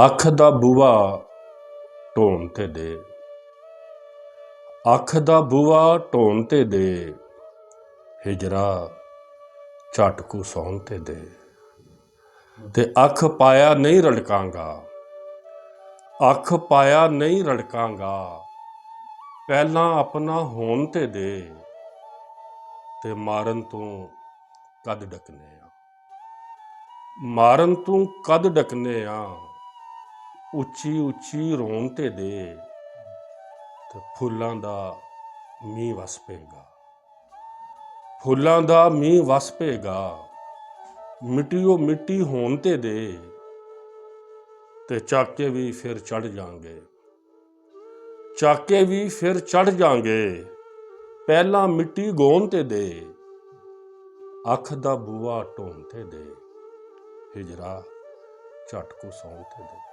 ਅੱਖ ਦਾ ਬੂਆ ਢੋਣ ਤੇ ਦੇ, ਅੱਖ ਦਾ ਬੂਆ ਢੋਣ ਤੇ ਦੇ, ਹਿਜਰਾ ਝੱਟ ਕੂ ਸੌਣ ਤੇ ਦੇ। ਤੇ ਅੱਖ ਪਾਇਆ ਨਹੀਂ ਰੜਕਾਂਗਾ, ਅੱਖ ਪਾਇਆ ਨਹੀਂ ਰੜਕਾਂਗਾ, ਪਹਿਲਾਂ ਆਪਣਾ ਹੋਣ ਤੇ ਦੇ। ਤੇ ਮਾਰਨ ਤੂੰ ਕਦ ਡਕਨੇ ਆ, ਮਾਰਨ ਤੂੰ ਕਦ ਡਕਨੇ ਆ, ਉੱਚੀ ਉੱਚੀ ਰੋਣ ਤੇ ਦੇ। ਤੇ ਫੁੱਲਾਂ ਦਾ ਮੀਂਹ ਵਸ ਪਏਗਾ, ਫੁੱਲਾਂ ਦਾ ਮੀਂਹ ਵਸ ਪਏਗਾ, ਮਿੱਟੀਓ ਮਿੱਟੀ ਹੋਣ ਤੇ ਦੇ। ਤੇ ਚੱਕ ਕੇ ਵੀ ਫਿਰ ਚੜ ਜਾਾਂਗੇ, ਚੱਕ ਕੇ ਵੀ ਫਿਰ ਚੜ ਜਾਾਂਗੇ, ਪਹਿਲਾਂ ਮਿੱਟੀ ਗਾਉਣ ਤੇ ਦੇ। ਅੱਖ ਦਾ ਬੂਆ ਢੋਣ ਤੇ ਦੇ, ਹਿਜਰਾ ਝੱਟ ਕੂ ਸੌਣ ਤੇ ਦੇ।